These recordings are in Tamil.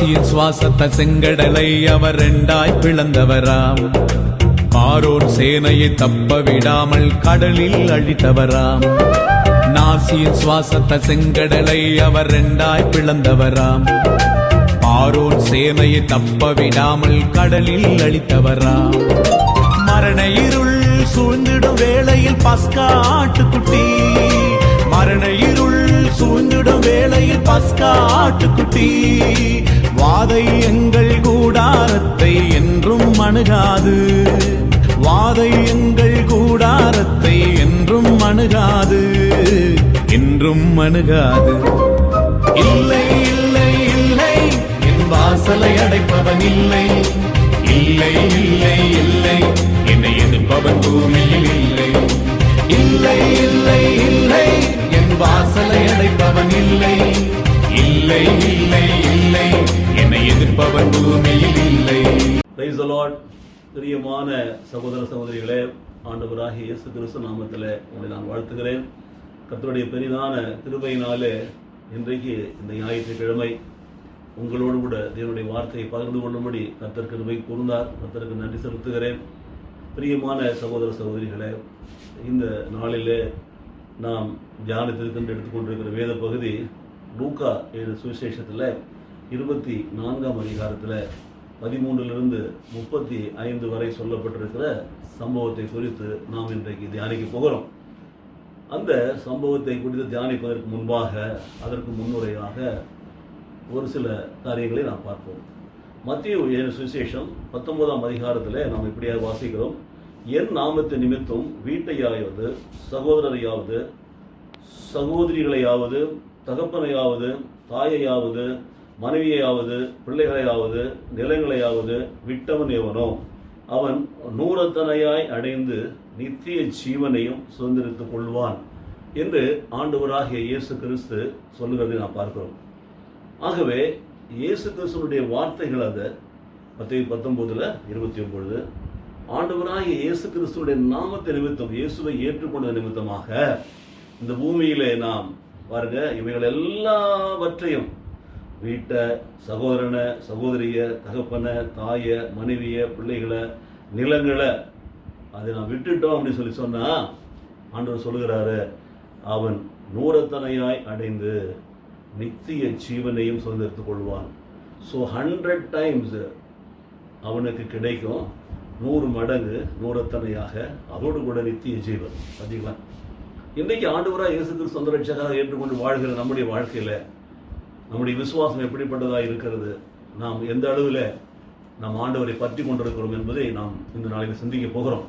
நாசியின் சுவாசத்த செங்கடலை அவர் இரண்டாய் பிளந்தவராம். பார்வோன் சேனையை தப்ப விடாமல் கடலில் அழித்தவராம். நாசியின் சுவாசத்த செங்கடலை அவர் இரண்டாய் பிளந்தவராம். பார்வோன் சேனையை தப்ப விடாமல் கடலில் அழித்தவராம். மரண இருள் சூழ்ந்திடும் வேளையில் பஸ்கா ஆட்டுக்குட்டி, மரண இருள் சூழ்ந்திடும் வேளையில் பஸ்கா ஆட்டுக்குட்டி, வாதை எங்கள் கூடாரத்தை என்றும் அணுகாது, வாதை எங்கள் கூடாரத்தை என்றும் அணுகாது, என்றும் அணுகாது. இல்லை இல்லை இல்லை என் வாசலை அடைப்பவன் இல்லை, இல்லை இல்லை இல்லை என்னை எதிர்ப்பவன் பூமியில் இல்லை, இல்லை இல்லை இல்லை என் வாசலை அடைப்பவன் இல்லை, இல்லை இல்லை இல்லை என்னை எதிர்ப்பவன் பூமியில் இல்லை. Praise the Lord. பிரியமான சகோதர சகோதரிகளே, ஆண்டவராகிய இயேசு கிறிஸ்து நாமத்தில் உங்களை நான் வாழ்த்துகிறேன். கர்த்தருடைய பெரிதான கிருபையினாலே இன்றைக்கு இந்த ஞாயிற்றுக்கிழமை உங்களோடு கூட தேவனுடைய வார்த்தையை பகிர்ந்து கொள்ளும்படி கர்த்தர் கிருபை கூர்ந்தார். கர்த்தருக்கு நன்றி செலுத்துகிறேன். பிரியமான சகோதர சகோதரிகளே, இந்த நாளிலே நாம் தியானத்திற்கென்று எடுத்துக்கொண்டிருக்கிற வேத பகுதி லூக்கா எழுதின சுவிசேஷத்தில் 24ஆம் அதிகாரத்தில் 13 to 35 வரை சொல்லப்பட்டிருக்கிற சம்பவத்தை குறித்து நாம் இன்றைக்கு தியானிக்க போகிறோம். அந்த சம்பவத்தை குறித்து தியானிப்பதற்கு முன்பாக, அதற்கு முன்னுரையாக ஒரு சில காரியங்களை நாம் பார்ப்போம். மத்தேயு எழுதின சுவிசேஷம் 19ஆம் அதிகாரத்தில் நாம் இப்படியாக வாசிக்கிறோம். என் நாமத்து நிமித்தம் வீட்டையாவது, சகோதரரையாவது, சகோதரிகளையாவது, தகப்பனையாவது, தாயையாவது, மனைவியையாவது, பிள்ளைகளையாவது, நிலங்களையாவது விட்டவன் எவனோ அவன் 100 அடைந்து நித்திய ஜீவனையும் சுதந்திரித்துக் கொள்வான் என்று ஆண்டவராகிய இயேசு கிறிஸ்து சொல்லுகிறதை நாம் பார்க்கிறோம். ஆகவே இயேசு கிறிஸ்துனுடைய வார்த்தைகள் அது மத்தேயு 19:29 ஆண்டவராகிய இயேசு கிறிஸ்துனுடைய நாமத்தை நிமித்தம், இயேசுவை ஏற்றுக்கொண்ட நிமித்தமாக இந்த பூமியிலே நாம் பாருங்க, இவைகள் எல்லாவற்றையும் வீட்டை, சகோதரனை, சகோதரிய, தகப்பனை, தாய, மனைவிய, பிள்ளைகளை, நிலங்களை அதை நான் விட்டுட்டோம் அப்படின்னு சொல்லி சொன்னா ஆண்டவர் சொல்லுகிறாரு, அவன் 100 அடைந்து நித்திய ஜீவனையும் சுதந்திரித்துக் கொள்வான். ஸோ 100 times அவனுக்கு கிடைக்கும், 100 மடங்கு 100 அதோடு கூட நித்திய ஜீவன். பார்த்தீங்களா, இன்றைக்கு ஆண்டவராக இயேசு கிறிஸ்து சொந்த ரட்சகராக ஏற்றுக்கொண்டு வாழ்கிற நம்முடைய வாழ்க்கையில் நம்முடைய விசுவாசம் எப்படிப்பட்டதாக இருக்கிறது, நாம் எந்த அளவில் நாம் ஆண்டவரை பற்றி கொண்டிருக்கிறோம் என்பதை நாம் இந்த நாளில் சிந்திக்க போகிறோம்.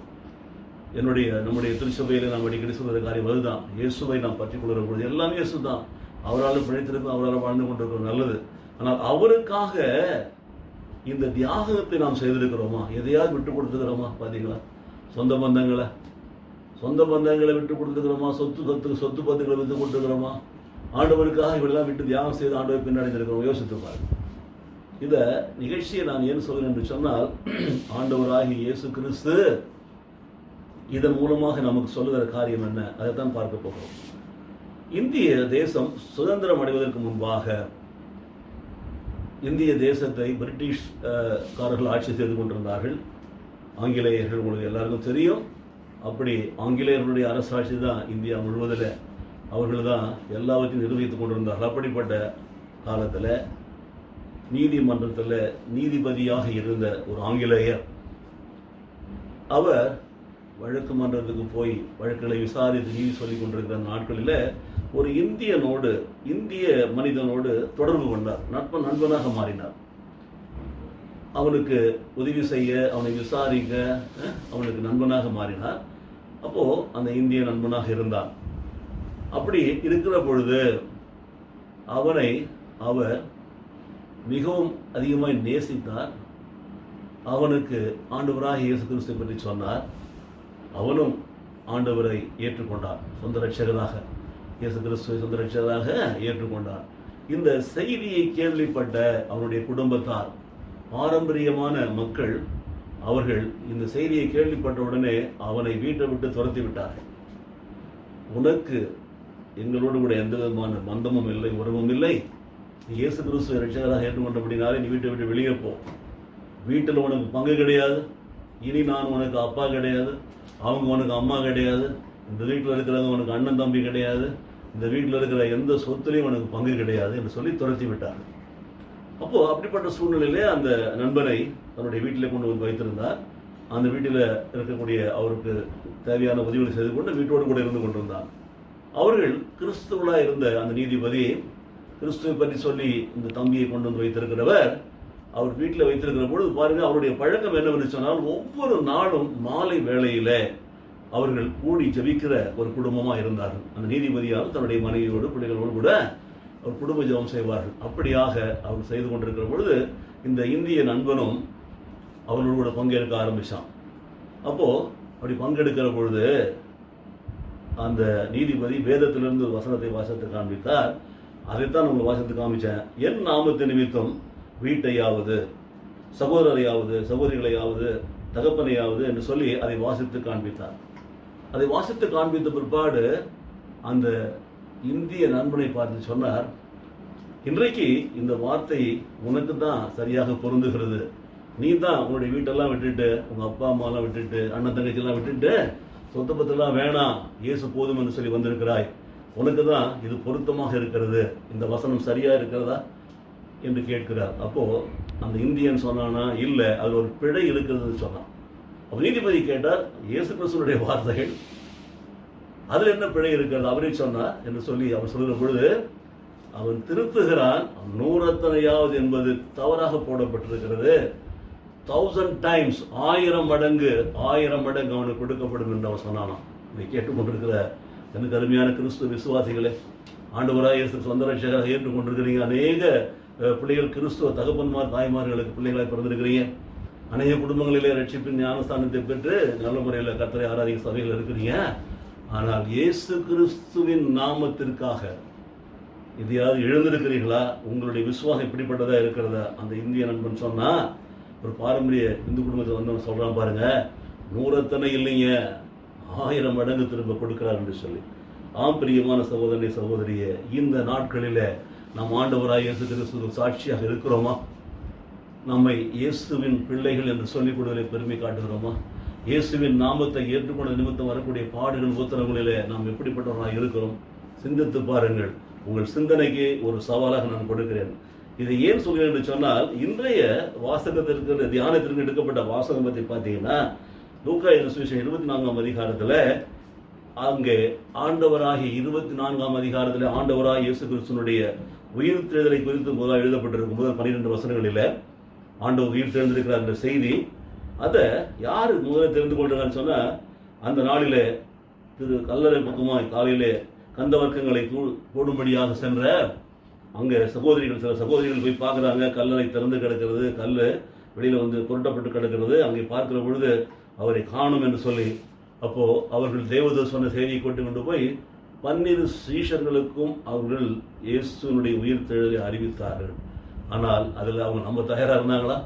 நம்முடைய திருச்சபையில் நாம் அடிக்கடி சொல்கிற காரியம் அதுதான். இயேசுவை நாம் பற்றி கொள்கிற பொழுது எல்லாமே இயேசு தான். அவரால் பிழைத்திருக்கும், அவரால் வாழ்ந்து கொண்டிருக்கிறோம், நல்லது. ஆனால் அவருக்காக இந்த தியாகத்தை நாம் செய்திருக்கிறோமா? எதையாவது விட்டு கொடுத்துக்கிறோமா? பார்த்தீங்களா, சொந்த பந்தங்களை விட்டு கொடுத்துக்கிறோமா? சொத்து பத்துக்களை விட்டு கொடுத்துக்கிறோமா? ஆண்டவருக்காக இவெல்லாம் விட்டு தியாகம் செய்து ஆண்டவர் பின்னாடி இருக்கிறோம். யோசித்து பாருங்க. இந்த நிகழ்ச்சியை நான் ஏன் சொல்கிறேன் என்று சொன்னால், ஆண்டவராகிய இயேசு கிறிஸ்து இதன் மூலமாக நமக்கு சொல்லுகிற காரியம் என்ன, அதைத்தான் பார்க்க போகிறோம். இந்திய தேசம் சுதந்திரம் அடைவதற்கு முன்பாக இந்திய தேசத்தை பிரிட்டிஷ்காரர்கள் ஆட்சி செய்து கொண்டிருந்தார்கள். ஆங்கிலேயர்கள் உங்களுக்கு எல்லாருக்கும் தெரியும். அப்படி ஆங்கிலேயர்களுடைய அரசாட்சி தான் இந்தியா முழுவதில் அவர்கள் தான் எல்லாவற்றையும் நிர்வகித்துக் கொண்டிருந்தார்கள். அப்படிப்பட்ட காலத்தில் நீதிமன்றத்தில் நீதிபதியாக இருந்த ஒரு ஆங்கிலேயர், அவர் வழக்கு மன்றத்துக்கு போய் வழக்குகளை விசாரித்து நீதி சொல்லிக் கொண்டிருக்கிற நாட்களில் ஒரு இந்திய மனிதனோடு தொடர்பு கொண்டார். நண்பனாக மாறினார். அவனுக்கு உதவி செய்ய, அவனை விசாரிக்க அவனுக்கு நண்பனாக மாறினார். அப்போது அந்த இந்திய நண்பனாக இருந்தார். அப்படி இருக்கிற பொழுது அவனை அவர் மிகவும் அதிகமாக நேசித்தார். அவனுக்கு ஆண்டவராகிய இயேசு கிறிஸ்துவை பற்றி சொன்னார். அவனும் ஆண்டவரை ஏற்றுக்கொண்டார். சொந்த ரட்சகராக இயேசு கிறிஸ்துவை சொந்த ரட்சகராக ஏற்றுக்கொண்டார். இந்த செய்தியை கேள்விப்பட்ட அவனுடைய குடும்பத்தார், பாரம்பரியமான மக்கள், அவர்கள் இந்த செய்தியை கேள்விப்பட்ட உடனே அவனை வீட்டை விட்டு துரத்தி விட்டார்கள். உனக்கு எங்களோடு கூட எந்த விதமான பந்தமும் இல்லை, உறவும் இல்லை, நீ இயேசு கிறிஸ்துவை ரட்சகராக ஏற்றுக்கொண்டபடினாலே நீ வீட்டை விட்டு வெளியே போ. வீட்டில் உனக்கு பங்கு கிடையாது. இனி நான் உனக்கு அப்பா கிடையாது, அவங்க உனக்கு அம்மா கிடையாது, இந்த வீட்டில் இருக்கிறவங்க உனக்கு அண்ணன் தம்பி கிடையாது, இந்த வீட்டில் இருக்கிற எந்த சொத்துலையும் உனக்கு பங்கு கிடையாது என்று சொல்லி துரத்தி விட்டார். அப்போது அப்படிப்பட்ட சூழ்நிலையிலே அந்த நண்பனை தன்னுடைய வீட்டிலே கொண்டு வந்து வைத்திருந்தார். அந்த வீட்டில் இருக்கக்கூடிய அவருக்கு தேவையான உதவிகளை செய்து கொண்டு வீட்டோடு கூட இருந்து கொண்டிருந்தார். அவர்கள் கிறிஸ்துவலாக இருந்த அந்த நீதிபதி கிறிஸ்துவை பற்றி சொல்லி இந்த தம்பியை கொண்டு வந்து வைத்திருக்கிறவர் அவர் வீட்டில் வைத்திருக்கிற பொழுது பாருங்கள், அவருடைய பழக்கம் என்னவென்று சொன்னால் ஒவ்வொரு நாளும் மாலை வேளையில் அவர்கள் கூடி ஜெபிக்கிற ஒரு குடும்பமாக இருந்தார்கள். அந்த நீதிபதியால் தன்னுடைய மனைவியோடு பிள்ளைகளோடு கூட அவர் குடும்ப ஜெபம் செய்வார்கள். அப்படியாக அவர் செய்து கொண்டிருக்கிற பொழுது இந்த இந்திய நண்பனும் அவர்களோடு கூட பங்கெடுக்க ஆரம்பித்தான். அப்போது அப்படி பங்கெடுக்கிற பொழுது அந்த நீதிபதி வேதத்திலிருந்து வசனத்தை வாசத்தை காண்பித்தார். அதைத்தான் உங்களை வாசத்தை காமிச்சேன். என் நாமத்தை நிமித்தம் வீட்டையாவது சகோதரரையாவது சகோதரிகளையாவது தகப்பனையாவது என்று சொல்லி அதை வாசித்து காண்பித்தார். அதை வாசித்து காண்பித்த பிற்பாடு அந்த இந்திய நண்பனை பார்த்து சொன்னார், இன்றைக்கு இந்த வார்த்தை உனக்கு தான் சரியாக பொருந்துகிறது. நீ தான் உன்னுடைய வீட்டெல்லாம் விட்டுட்டு, உங்கள் அப்பா அம்மாலாம் விட்டுட்டு, அண்ணன் தங்கச்சியெல்லாம் விட்டுட்டு, சொத்த பத்தெல்லாம் வேணாம், இயேசு போதும் என்று சொல்லி வந்திருக்கிறாய். உனக்கு தான் இது பொருத்தமாக இருக்கிறது. இந்த வசனம் சரியாக இருக்கிறதா என்று கேட்கிறார். அப்போது அந்த இந்தியன் சொன்னானா, இல்லை, அதில் ஒரு பிழை இருக்கிறதுன்னு சொன்னான். அப்போ நீதிபதி கேட்டார், இயேசு கிறிஸ்துவனுடைய வார்த்தைகள் அதில் என்ன பிழை இருக்கிறது அவரே சொன்னார் என்று சொல்லி அவன் சொல்கிற பொழுது அவன் திருத்துகிறான். 100 என்பது தவறாக போடப்பட்டிருக்கிறது. 1000 times 1000 மடங்கு அவனுக்கு கொடுக்கப்படும் என்று அவன் சொன்னானாம். இதை கேட்டுக்கொண்டிருக்கிற எனக்கு அருமையான கிறிஸ்துவ விசுவாசிகளே, ஆண்டவராக இயேசு சொந்த ரட்சகராக ஏற்றுக்கொண்டிருக்கிறீங்க. அநேக பிள்ளைகள் கிறிஸ்துவ தகப்பன்மார் தாய்மார்களுக்கு பிள்ளைகளாக பிறந்திருக்கிறீங்க. அநேக குடும்பங்களிலே ரட்சிப்பின் ஞானஸ்தானத்தை பெற்று நல்ல முறையில் கர்த்தரை ஆராதிக்க சபையில் இருக்கிறீங்க. ஆனால் இயேசு கிறிஸ்துவின் நாமத்திற்காக இதையாவது எழுந்திருக்கிறீர்களா? உங்களுடைய விசுவாசம் இப்படிப்பட்டதாக இருக்கிறதா? அந்த இந்திய நண்பன் சொன்னா, ஒரு பாரம்பரிய இந்து குடும்பத்தை வந்தவன் சொல்றான் பாருங்க, 100 இல்லைங்க, 1000 மடங்கு திரும்ப கொடுக்கிறார் என்று சொல்லி. ஆம் பிரியமான சகோதரனை சகோதரியே, இந்த நாட்களில் நம் ஆண்டவராய் இயேசு கிறிஸ்துவுக்கு சாட்சியாக இருக்கிறோமா? நம்மை இயேசுவின் பிள்ளைகள் என்று சொல்லிக் கொடுவதை பெருமை காட்டுகிறோமா? இயேசுவின் நாமத்தை ஏற்றுக்கொண்ட நிமித்தம் வரக்கூடிய பாடுகள் உத்தரவுகளிலே நாம் எப்படிப்பட்டவர்களாக இருக்கிறோம்? சிந்தித்து பாருங்கள். உங்கள் சிந்தனைக்கு ஒரு சவாலாக நான் கொடுக்கிறேன். இதை ஏன் சொல்கிறேன் என்று சொன்னால், இன்றைய வாசகத்திற்கு தியானத்திற்கு எடுக்கப்பட்ட வாசகம் பற்றி பார்த்தீங்கன்னா, லூக்கா சுவிசேஷம் 24ஆம் அதிகாரத்தில் அங்கே ஆண்டவராகிய 24ஆம் அதிகாரத்தில் ஆண்டவராகிய இயேசு கிறிஸ்துவனுடைய உயிர் தேர்தலை குறித்து முதலாக எழுதப்பட்டிருக்கும் முதல் 12 வசனங்களில் ஆண்டவர் உயிர் தேர்ந்திருக்கிறார் என்ற செய்தி, அதை யார் முதல்ல தெரிந்து கொள்றான்னு சொன்னால், அந்த நாளில் திரு கல்லறை பக்கமாய் காலையிலே கந்த வர்க்கங்களை போடும்படியாக சென்ற அங்கே சில சகோதரிகள் போய் பார்க்குறாங்க. கல்லறை திறந்து கிடக்கிறது, கல் வெளியில் வந்து புரட்டப்பட்டு கிடக்கிறது. அங்கே பார்க்கிற பொழுது அவரை காணும் என்று சொல்லி, அப்போது அவர்கள் தேவதூதர் சொன்ன செய்தியை கொண்டு போய் 12 சீஷர்களுக்கும் அவர்கள் இயேசுனுடைய உயிர் தேடலை அறிவித்தார்கள். ஆனால் அதில் அவங்க நம்ம தயாராக இருந்தாங்களா?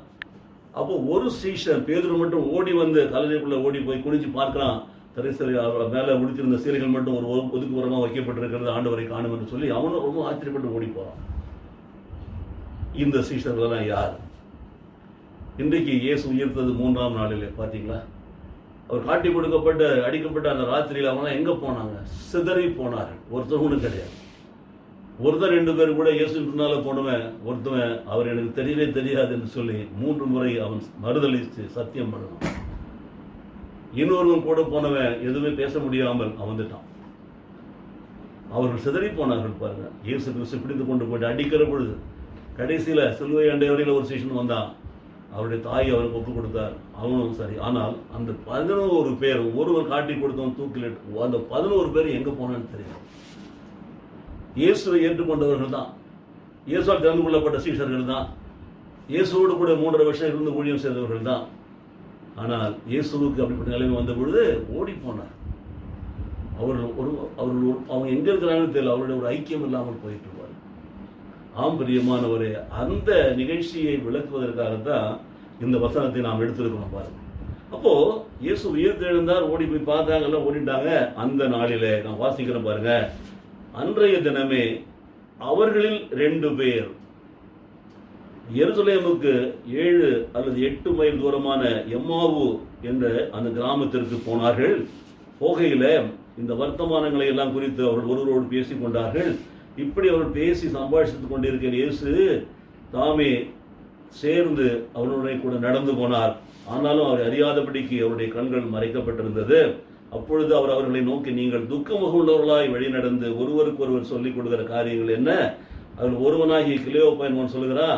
அப்போ ஒரு சீஷன் பேதுரு மட்டும் ஓடி வந்து கல்லறைக்குள்ளே ஓடி போய் குடிச்சு பார்க்குறான். தரிசலை மேலே முடித்திருந்த சீலைகள் மட்டும் ஒரு ஒதுக்குப்புறமாக வைக்கப்பட்டிருக்கிறது, ஆண்டவரை காணும் என்று சொல்லி அவனும் ரொம்ப ஆச்சரியப்பட்டு ஓடி போகிறான். இந்த சீஷர்களெல்லாம் யார்? இன்றைக்கு இயேசு உயிர்த்தது 3ஆம் நாளில் பார்த்தீங்களா? அவர் காட்டி கொடுக்கப்பட்ட அடிக்கப்பட்ட அந்த ராத்திரியில் அவங்களாம் எங்கே போனாங்க? சிதறி போனார்கள். ஒருத்தர் ஒன்றும் கிடையாது. ஒருத்தர் 2 பேர் கூட இயேசு பின்னால் போனவன் ஒருத்தவன் அவர் எனக்கு தெரியவே தெரியாது என்று சொல்லி 3 முறை அவன் மறுதளித்து சத்தியம் பண்ணணும். இன்னொருவன் கூட போனவன் எதுவுமே பேச முடியாமல் வந்துட்டான். அவர்கள் சிதறி போனார்கள் பாருங்க. இயேசு கிறிஸ்து பிடித்து கொண்டு போயிட்டு அடிக்கிற பொழுது கடைசியில் சிலுவை அண்டை வரையில் ஒரு சீஷன் வந்தான். அவருடைய தாய் அவருக்கு ஒப்புக் கொடுத்தார், அவனும் சரி. ஆனால் அந்த 11 பேர் ஒருவர் காட்டி கொடுத்தவன் தூக்கில், அந்த 11 பேர் எங்கே போனான்னு தெரியும். இயேசுவை ஏற்றுக்கொண்டவர்கள் தான், இயேசுவால் தெரிந்து கொள்ளப்பட்ட சீஷர்கள் தான், இயேசுவோடு கூட 3.5 வருஷம் இருந்து ஊழியம் செய்தவர்கள் தான். ஆனால் இயேசுவுக்கு அப்படிப்பட்ட நிலைமை வந்த பொழுது ஓடி போனார். அவங்க எங்கே இருக்கிறாங்கன்னு தெரியல, அவருடைய ஒரு ஐக்கியம் இல்லாமல் போயிட்டு இருப்பார். ஆம் பிரியமானவரே, அந்த நிகழ்ச்சியை விளக்குவதற்காகத்தான் இந்த வசனத்தை நாம் எடுத்திருக்கணும் பாருங்க. அப்போது இயேசு உயிர் தெழுந்தார், ஓடி போய் பார்த்தாங்க, எல்லாம் ஓடிட்டாங்க. அந்த நாளில் நான் வாசிக்கிறேன் பாருங்க, அன்றைய தினமே அவர்களில் 2 பேர் எருசலேமுக்கு 7 அல்லது 8 மைல் தூரமான எம்மாவு என்ற அந்த கிராமத்திற்கு போனார்கள். போகையில இந்த வர்த்தமானங்களை எல்லாம் குறித்து அவர்கள் ஒருவரோடு பேசிக் கொண்டார்கள். இப்படி அவர்கள் பேசி சம்பாஷித்துக் கொண்டிருக்கிற இயேசு தாமே சேர்ந்து அவருடைய கூட நடந்து போனார். ஆனாலும் அவரை அறியாதபடிக்கு அவருடைய கண்கள் மறைக்கப்பட்டிருந்தது. அப்பொழுது அவர் அவர்களை நோக்கி, நீங்கள் துக்கமுக உள்ளவர்களாய் வழி நடந்து ஒருவருக்கு ஒருவர் சொல்லிக் கொடுக்கிற காரியங்கள் என்ன? அதில் ஒருவனாகி கிலோப்பா என்பவன் சொல்லுகிறா,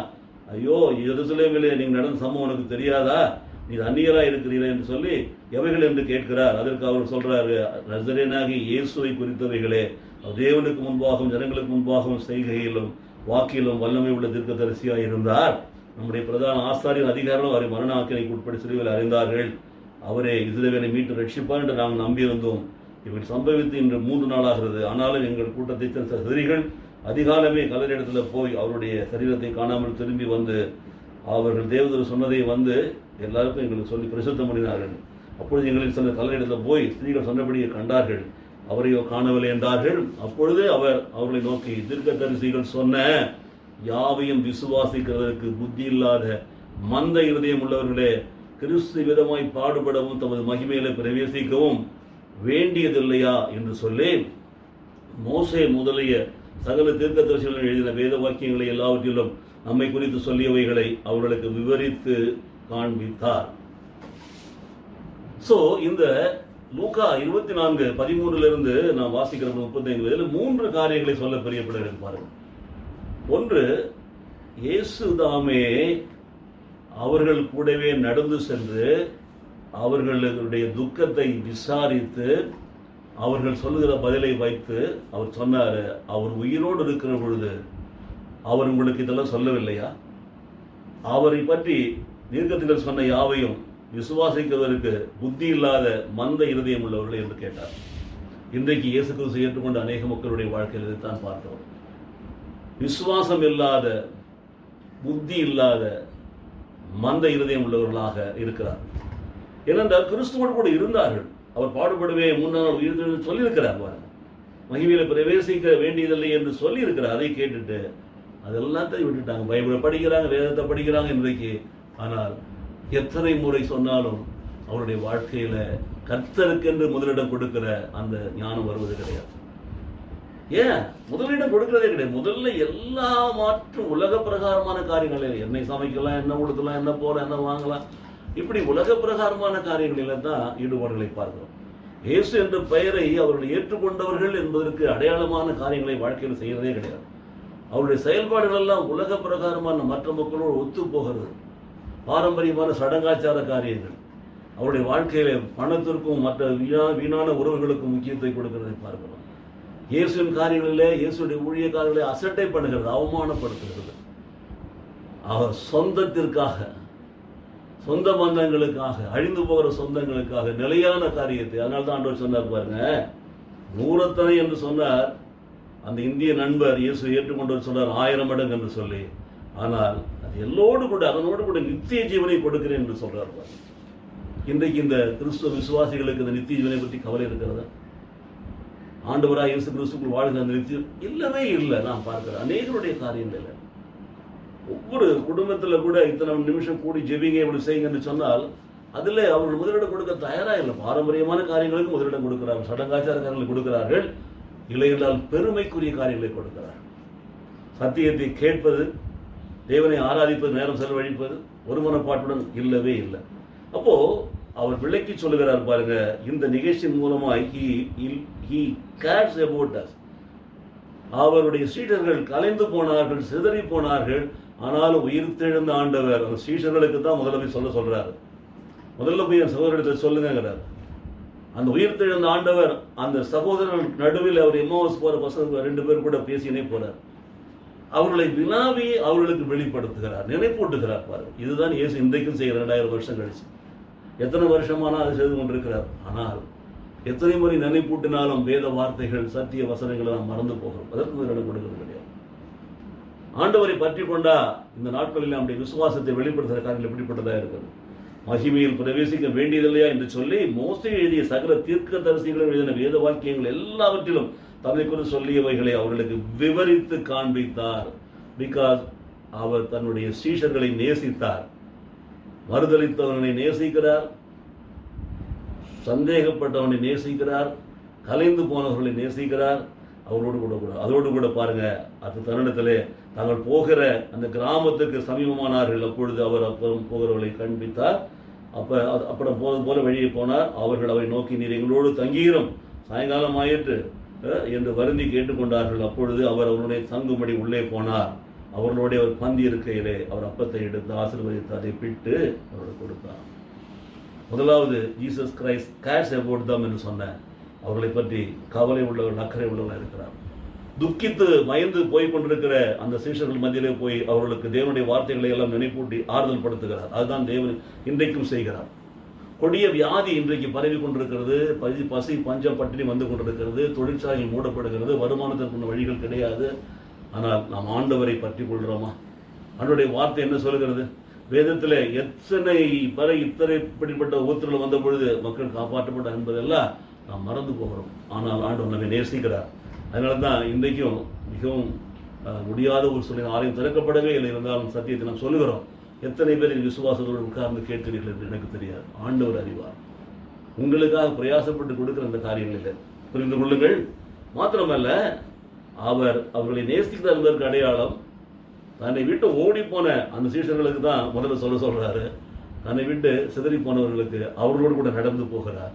ஐயோ எருசலேமிலே நீங்கள் நடந்த சம்பவம் உனக்கு தெரியாதா? நீ அந்நியராக இருக்கிறீரா என்று சொல்லி எவைகள் என்று கேட்கிறார். அதற்கு அவர் சொல்றாரு, நசரேயனாகி இயேசுவை குறித்தவைகளே, தேவனுக்கு முன்பாகவும் ஜனங்களுக்கு முன்பாகவும் செய்கையிலும் வாக்கிலும் வல்லமை உள்ள தீர்க்கதரிசியாக இருந்தார். நம்முடைய பிரதான ஆசாரியர் அதிகாரம் அவரை மரண ஆக்கினைக்கு உட்படி சிறுவில் அறிந்தார்கள். அவரே இஸ்ரவேலை மீட்டு ரட்சிப்பார் என்று நாங்கள் நம்பியிருந்தோம். இப்படி சம்பவித்து இன்று 3 நாளாகிறது. ஆனாலும் எங்கள் கூட்டத்தை சேர்ந்த சதிரிகள் அதிகாலமே கல்லறையிடத்தில் போய் அவருடைய சரீரத்தை காணாமல் திரும்பி வந்து அவர்கள் தேவதூர் சொன்னதை வந்து எல்லாருக்கும் எங்களுக்கு சொல்லி பிரசுத்தம் பண்ணினார்கள். அப்பொழுது எங்களுக்கு சொன்ன கல்லறையிடத்தில் போய் ஸ்திரீகள் சொன்னபடியே கண்டார்கள், அவரையோ காணவில்லை என்றார்கள். அப்பொழுது அவர் அவர்களை நோக்கி, தீர்க்கதரிசிகள் சொன்ன யாவையும் விசுவாசிக்கிறதற்கு புத்தி இல்லாத மந்த இருதயம் உள்ளவர்களே, கிறிஸ்து விதமாய் பாடுபடவும் தமது மகிமையில பிரவேசிக்கவும் வேண்டியதில்லையா என்று சொல்லி மோசே முதலிய சகல தீர்க்கதரிசிகள் எழுதின வேத வாக்கியங்களை எல்லாவற்றிலும் நம்மை குறித்து சொல்லியவைகளை அவர்களுக்கு விவரித்து காண்பித்தார். இந்த லூக்கா 24:13 நான் வாசிக்கிற 35 3 காரியங்களை சொல்ல பிரியப்படுகிறேன் பாருங்கள். ஒன்று, இயேசு தாமே அவர்கள் கூடவே நடந்து சென்று அவர்களுடைய துக்கத்தை விசாரித்து அவர்கள் சொல்லுகிற பதிலை வைத்து அவர் சொன்னார், அவர் உயிரோடு இருக்கிற பொழுது அவர் உங்களுக்கு இதெல்லாம் சொல்லவில்லையா? அவரை பற்றி தீர்க்கதரிசிகள் சொன்ன யாவையும் விசுவாசிக்கிறதற்கு புத்தி இல்லாத மந்த இருதயம் உள்ளவர்கள் என்று கேட்டார். இன்றைக்கு இயேசு கிறிஸ்து ஏற்றுக்கொண்ட அநேக மக்களுடைய வாழ்க்கையில் இதைத்தான் பார்த்தோம். விசுவாசம் இல்லாத, புத்தி இல்லாத, மந்த இருதயம் உள்ளவர்களாக இருக்கிறார். ஏனென்றால் கிறிஸ்துவோடு கூட இருந்தார்கள். அவர் பாடுபடவே 3 நாள் உயிர் சொல்லியிருக்கிறார். மகிமையில பிரவேசிக்க வேண்டியதில்லை என்று சொல்லி இருக்கிறார். அதை கேட்டுட்டு அதெல்லாத்தையும் விட்டுட்டாங்க. பைபிளை படிக்கிறாங்க, வேதத்தை படிக்கிறாங்க இன்றைக்கு. ஆனால் எத்தனை முறை சொன்னாலும் அவருடைய வாழ்க்கையில கர்த்தருக்கென்று முதலிடம் கொடுக்கிற அந்த ஞானம் வருவது கிடையாது. ஏன் முதலிடம் கொடுக்கிறதே கிடையாது? முதல்ல எல்லா மாற்றும் உலக பிரகாரமான காரியங்களில், என்னை சமைக்கலாம், என்ன கொடுக்கலாம், என்ன போகலாம், என்ன வாங்கலாம், இப்படி உலக பிரகாரமான காரியங்களில் தான் ஈடுபாடுகளை பார்க்கிறோம். இயேசு என்ற பெயரை அவர்கள் ஏற்றுக்கொண்டவர்கள் என்பதற்கு அடையாளமான காரியங்களை வாழ்க்கையில் செய்யறதே கிடையாது. அவருடைய செயல்பாடுகள் எல்லாம் உலக பிரகாரமான மற்ற மக்களோடு ஒத்து போகிறது. பாரம்பரியமான சடங்காச்சார காரியங்கள். அவருடைய வாழ்க்கையில பணத்திற்கும் மற்ற வீணான உறவுகளுக்கும் முக்கியத்துவம் கொடுக்கிறதை பார்க்கிறோம். இயேசுவின் காரியங்களிலே, இயேசுடைய ஊழியக்காரர்களை அசட்டை பண்ணுகிறது, அவமானப்படுத்துகிறது. அவர் சொந்தத்திற்காக, சொந்த பந்தங்களுக்காக, அழிந்து போகிற சொந்தங்களுக்காக நிலையான காரியத்தை, அதனால்தான் ஆண்டவர் சொன்னார் பாருங்க, நூறத்தனை என்று சொன்னார். அந்த இந்திய நண்பர் இயேசு ஏற்றுக்கொண்டவர் சொன்னார் 1000 மடங்கு என்று சொல்லி. ஆனால் அது எல்லோடு கூட, அதனோடு கூட நித்திய ஜீவனை கொடுக்கிறேன் என்று சொல்றார். இன்றைக்கு இந்த கிறிஸ்துவ விசுவாசிகளுக்கு இந்த நித்திய ஜீவனை பற்றி கவலை இருக்கிறதா? ஆண்டவராக இயேசு கிறிஸ்துக்குள் வாழ்கிற அந்த நித்தியம் இல்லவே இல்லை. நான் பார்க்கிறேன் அநேகருடைய காரியங்கள். ஒவ்வொரு குடும்பத்தில் கூட இத்தனை நிமிஷம் கூடி ஜெபிங்க, இப்படி செய்யுங்க என்று சொன்னால் அதில் அவர்கள் முதலிடம் கொடுக்க தயாராக இல்லை. பாரம்பரியமான காரியங்களுக்கு முதலிடம் கொடுக்கிறார்கள், சடங்காச்சார காரியங்களை கொடுக்கிறார்கள், இல்லையென்றால் பெருமைக்குரிய காரியங்களை கொடுக்கிறார்கள். சத்தியத்தை கேட்பது, தேவனை ஆராதிப்பது, நேரம் செலவழிப்பது ஒரு மனப்பாட்டுடன் இல்லவே இல்லை. அப்போ அவர் விளக்கி சொல்லுகிறார் பாருங்க, இந்த நிகழ்ச்சியின் மூலமாய் he cares about us. அவருடைய சீடர்கள் கலைந்து போனார்கள், சிதறி போனார்கள். ஆனாலும் உயிர்த்தெழுந்த ஆண்டவர் அந்த சீடர்களுக்கு தான் முதல்ல போய் சொல்றாரு. முதல்ல போய் என் சகோதரத்தை சொல்லுங்கிறார். அந்த உயிர்த்தெழுந்த ஆண்டவர் அந்த சகோதரர்கள் நடுவில் அவர் எம்மாவுஸ் போற பசங்க 2 பேர் கூட பேசினே போறார். அவர்களை வினாவி அவர்களுக்கு வெளிப்படுத்துகிறார், நினைப்பூட்டுகிறார். பாருங்க, இதுதான் இயேசு இன்றைக்கும் செய்கிற 2000 வருஷம் கழிச்சு. எத்தனை வருஷமானால் அது செய்து கொண்டிருக்கிறார். ஆனால் எத்தனை முறை நினைப்பூட்டினாலும் வேத வார்த்தைகள், சத்திய வசனங்களை நாம் மறந்து போகிறோம். அதற்கு முதலிடம் கொடுக்கிறது கிடையாது. ஆண்டவரை பற்றி கொண்டா இந்த நாட்களில் நம்முடைய விசுவாசத்தை வெளிப்படுத்துகிற காரியங்கள் எப்படிப்பட்டதாக இருக்கிறது? மகிமையில் பிரவேசிக்க வேண்டியதில்லையா என்று சொல்லி மோசே எழுதிய சகல தீர்க்கதரிசிகளும் எழுதின வேத வாக்கியங்கள் எல்லாவற்றிலும் தம்மை குறித்து சொல்லியவைகளை அவர்களுக்கு விவரித்து காண்பித்தார். பிகாஸ் அவர் தன்னுடைய சீஷர்களை நேசித்தார். மறுதலித்தவனை நேசிக்கிறார், சந்தேகப்பட்டவனை நேசிக்கிறார், கலைந்து போனவர்களை நேசிக்கிறார். அவரோடு கூட அதோடு கூட பாருங்க, அது தருணத்திலே தாங்கள் போகிற அந்த கிராமத்துக்கு சமீபமானார்கள். அப்பொழுது அவர் அப்புறம் போகிறவர்களை காண்பித்தார். அப்புறம் போவது போல வெளியே போனார். அவர்கள் அவரை நோக்கி, நீர் எங்களோடு தங்கீரும், சாயங்காலம் ஆயிற்று என்று வருந்தி கேட்டுக்கொண்டார்கள். அப்பொழுது அவர் அவருடைய தங்கும்படி உள்ளே போனார். அவர்களுடைய ஒரு பந்தி இருக்கையிலே அவர் அப்பத்தை எடுத்து ஆசீர்வதித்து அதை பிட்டு அவர்களுக்கு கொடுத்தார். முதலாவது Jesus Christ cares about them என்று சொன்ன அவர்களை பற்றி கவலை உள்ளவர்கள், அக்கறை உள்ளவர்கள் இருக்கிறார். துக்கித்து பயந்து போய் கொண்டிருக்கிற அந்த சீஷர்கள் மத்தியிலே போய் அவர்களுக்கு தேவனுடைய வார்த்தைகளை எல்லாம் நினைப்பூட்டி ஆறுதல் படுத்துகிறார். அதுதான் தேவன் இன்றைக்கும் செய்கிறார். கொடிய வியாதி இன்றைக்கு பரவி கொண்டிருக்கிறது, பசி பஞ்சம் பட்டினி வந்து கொண்டிருக்கிறது, தொழிற்சாலைகள் மூடப்படுகிறது, வருமானத்திற்கு வழிகள் கிடையாது. ஆனால் நாம் ஆண்டவரை பற்றி கொள்கிறோமா? ஆண்டவருடைய வார்த்தை என்ன சொல்கிறது? வேதத்தில் எத்தனை இப்படிப்பட்ட ஊத்துல வந்த பொழுது மக்கள் காப்பாற்றப்பட்டார் என்பதெல்லாம் நாம் மறந்து போகிறோம். ஆனால் ஆண்டவர் நம்மை நேசிக்கிறார். அதனால தான் இன்றைக்கும் மிகவும் முடியாத ஒரு சூழ்நிலை, ஆலயம் திறக்கப்படவே இல்லை இருந்தாலும் சத்தியத்தை நாம் சொல்லுகிறோம். எத்தனை பேர் விசுவாசத்தோடு உட்கார்ந்து கேட்கிறீர்கள் என்று எனக்கு தெரியாது. ஆண்டவர் அறிவார். உங்களுக்காக பிரயாசப்பட்டு கொடுக்கிற அந்த காரியங்களில் புரிந்து கொள்ளுங்கள். மாத்திரமல்ல, அவர்களை நேசிக்கிறார் என்பதற்கு அடையாளம் தன்னை விட்டு ஓடி போன அந்த சீஷர்களுக்கு தான் முதல்ல சொல்றாரு. தன்னை விட்டு சிதறி போனவர்களுக்கு அவர்களோடு கூட நடந்து போகிறார்,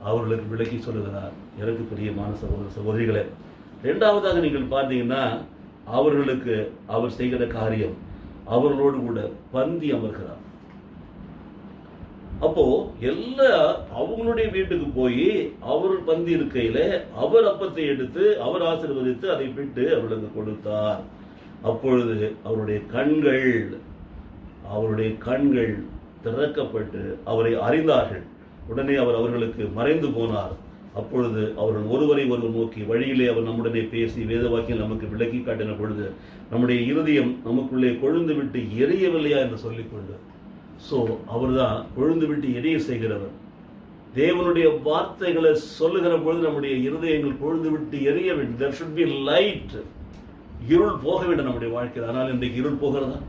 அவர்களுக்கு விளக்கி சொல்லுகிறார். எனக்கு பிரியமான சகோதர சகோதரிகளே, இரண்டாவதாக நீங்கள் பார்த்தீங்கன்னா அவர்களுக்கு அவர் செய்கிற காரியம், அவர்களோடு கூட பந்தி அமர்கிறார். அப்போ அவங்களுடைய வீட்டுக்கு போய் அவர்கள் பந்தி இருக்கையில அவர் அப்பத்தை எடுத்து அவர் ஆசீர்வதித்து அதை பிட்டு அவர்களுக்கு கொடுத்தார். அப்பொழுது அவருடைய கண்கள் திறக்கப்பட்டு அவரை அறிந்தார்கள். உடனே அவர் அவர்களுக்கு மறைந்து போனார். அப்பொழுது அவர்கள் ஒருவரை ஒருவர் நோக்கி வழியிலே அவர் நம்முடனே பேசி வேத வாக்கியம் நமக்கு விளக்கி காட்டின பொழுது நம்முடைய இருதயம் நமக்குள்ளே கொழுந்து விட்டு எரியவில்லையா என்று சொல்லிக்கொண்டு, அவர் தான் கொழுந்து விட்டு எரிய செய்கிறவர். தேவனுடைய வார்த்தைகளை சொல்லுகிற பொழுது நம்முடைய இருதயங்கள் கொழுந்து விட்டு எரிய வேண்டும். there should be light. இருள் போக வேண்டும் நம்முடைய வாழ்க்கையில். ஆனால் இன்றைக்கு இருள் போகிறதா?